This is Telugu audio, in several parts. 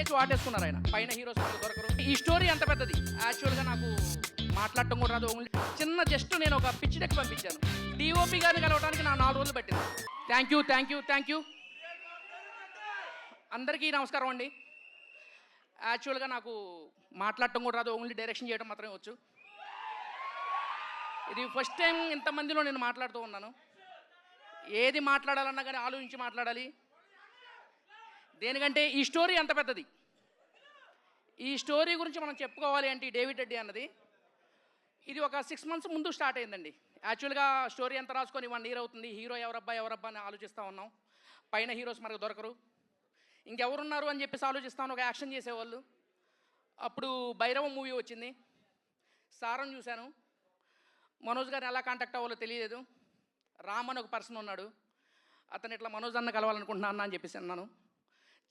లేచి వాటేసుకున్నారు ఆయన. పైన హీరోస్ దొరకరు. ఈ స్టోరీ ఎంత పెద్దది యాక్చువల్గా నాకు మాట్లాడటం కూడా రాదు. ఓన్లీ చిన్న జస్ట్ నేను ఒక పిచ్ డెక్ పంపించాను. డిఓపి గారిని కలవడానికి నా 4 రోజులు పట్టింది. థ్యాంక్ యూ అందరికీ నమస్కారం అండి. యాక్చువల్గా నాకు మాట్లాడటం కూడా రాదు. ఓన్లీ డైరెక్షన్ చేయడం మాత్రమే వచ్చు. ఇది ఫస్ట్ టైం ఇంతమందిలో నేను మాట్లాడుతూ ఉన్నాను. ఏది మాట్లాడాలన్నా కానీ ఆలోచించి మాట్లాడాలి. దేనికంటే ఈ స్టోరీ అంత పెద్దది. ఈ స్టోరీ గురించి మనం చెప్పుకోవాలి అంటే డేవిడ్ రెడ్డి అన్నది ఇది ఒక 6 months ముందు స్టార్ట్ అయిందండి. యాక్చువల్గా స్టోరీ ఎంత రాసుకొని 1 year అవుతుంది. హీరో ఎవరబ్బా అని ఆలోచిస్తూ ఉన్నాం. పైన హీరోస్ మనకు దొరకరు, ఇంకెవరున్నారు అని చెప్పేసి ఆలోచిస్తాను. ఒక యాక్షన్ చేసేవాళ్ళు. అప్పుడు భైరవ మూవీ వచ్చింది. సారం చూశాను. మనోజ్ గారిని ఎలా కాంటాక్ట్ అవ్వాలో తెలియలేదు. రామ్ అని ఒక పర్సన్ ఉన్నాడు. అతను ఇట్లా మనోజ్ అన్న కలవాలనుకుంటున్నాను అని చెప్పేసి అన్నాను.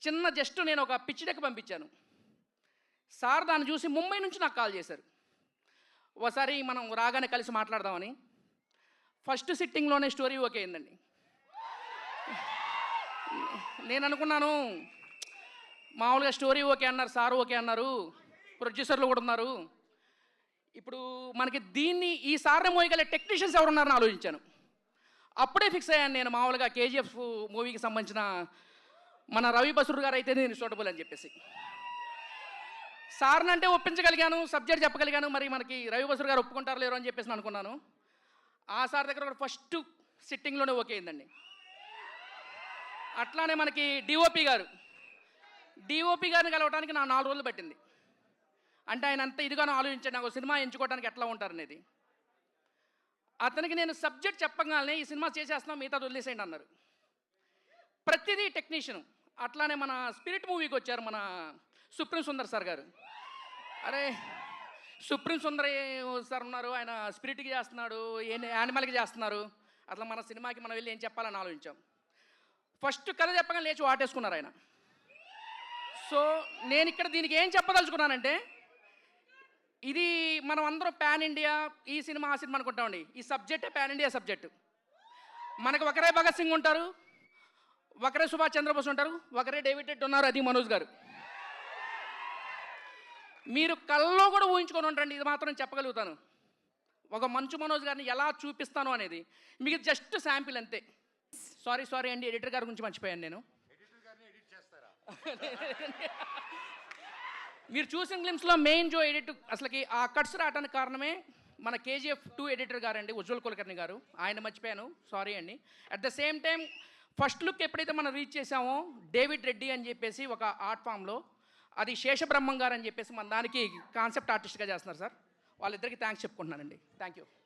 చిన్న జస్ట్ నేను ఒక పిచ్ డెక్ పంపించాను. సార్ దాన్ని చూసి ముంబై నుంచి నాకు కాల్ చేశారు. ఒకసారి మనం రాగానే కలిసి మాట్లాడదామని. ఫస్ట్ సిట్టింగ్లోనే స్టోరీ ఓకే అయిందండి. నేను అనుకున్నాను మామూలుగా స్టోరీ ఓకే అన్నారు, సార్ ఓకే అన్నారు, ప్రొడ్యూసర్లు కూడా ఉన్నారు. ఇప్పుడు మనకి దీన్ని ఈ సార్ని మోయగలే టెక్నీషియన్స్ ఎవరున్నారని ఆలోచించాను. అప్పుడే ఫిక్స్ అయ్యాను నేను. మామూలుగా కేజీఎఫ్ మూవీకి సంబంధించిన మన రవి బసూర్ గారు అయితే నేను సూటబుల్ అని చెప్పేసి సార్ని అంటే ఒప్పించగలిగాను, సబ్జెక్ట్ చెప్పగలిగాను. మరి మనకి రవి బసూర్ గారు ఒప్పుకుంటారు లేరు అని చెప్పేసి అనుకున్నాను. ఆ సార్ దగ్గర కూడా ఫస్ట్ సిట్టింగ్లోనే ఓకే అయిందండి. అట్లానే మనకి డిఓపి గారిని కలవడానికి నా 4 రోజులు పట్టింది. అంటే ఆయన అంత ఇదిగానో ఆలోచించాడు నాకు సినిమా ఎంచుకోవడానికి ఎట్లా ఉంటారనేది. అతనికి నేను సబ్జెక్ట్ చెప్పగానే ఈ సినిమా చేసేస్తున్నాం, మిగతా వదిలేసేయండి అన్నారు. ప్రతిదీ టెక్నీషియన్. అట్లానే మన స్పిరిట్ మూవీకి వచ్చారు మన సుప్రీం సుందర్ సార్ గారు. అరే సుప్రీం సుందర్ సార్ ఉన్నారు, ఆయన స్పిరిట్కి చేస్తున్నాడు, యానిమల్కి చేస్తున్నారు. అట్లా మన సినిమాకి మనం వెళ్ళి ఏం చెప్పాలని ఆలోచించాం. ఫస్ట్ కథ చెప్పగా లేచి వాటేసుకున్నారు ఆయన. సో నేను ఇక్కడ దీనికి ఏం చెప్పదలుచుకున్నానంటే, ఇది మనం అందరం పాన్ ఇండియా ఈ సినిమా ఆ సినిమా అనుకుంటామండి. ఈ సబ్జెక్టే పాన్ ఇండియా సబ్జెక్టు. మనకు ఒకరే భగత్ సింగ్ ఉంటారు, ఒకరే సుభాష్ చంద్రబోస్ ఉంటారు, ఒకరే డేవిడ్ రెడ్డి ఉన్నారు, అది మనోజ్ గారు. మీరు కళ్ళలో కూడా ఊహించుకొని ఉంటారండి. ఇది మాత్రం చెప్పగలుగుతాను. ఒక మంచు మనోజ్ గారిని ఎలా చూపిస్తాను అనేది మీకు జస్ట్ శాంపిల్ అంతే. సారీ అండి, ఎడిటర్ గారి గురించి మర్చిపోయాను నేను. మీరు చూసిన గ్లిమ్స్లో మెయిన్ జో ఎడిట్ అసలుకి ఆ కట్స్ రావడానికి కారణమే మన కేజీఎఫ్ 2 ఎడిటర్ గారండి, ఉజ్వల్ కులకర్ణి గారు. ఆయన మర్చిపోయాను, సారీ అండి. At the same time first look ఎప్పుడైతే మనం రీచ్ చేసామో డేవిడ్ రెడ్డి అని చెప్పేసి ఒక ఆర్ట్ ఫామ్లో, అది శేషబ్రహ్మం గారు అని చెప్పేసి మన దానికి కాన్సెప్ట్ ఆర్టిస్ట్గా చేస్తున్నారు సార్. వాళ్ళిద్దరికీ థ్యాంక్స్ చెప్పుకుంటున్నానండి. Thank you.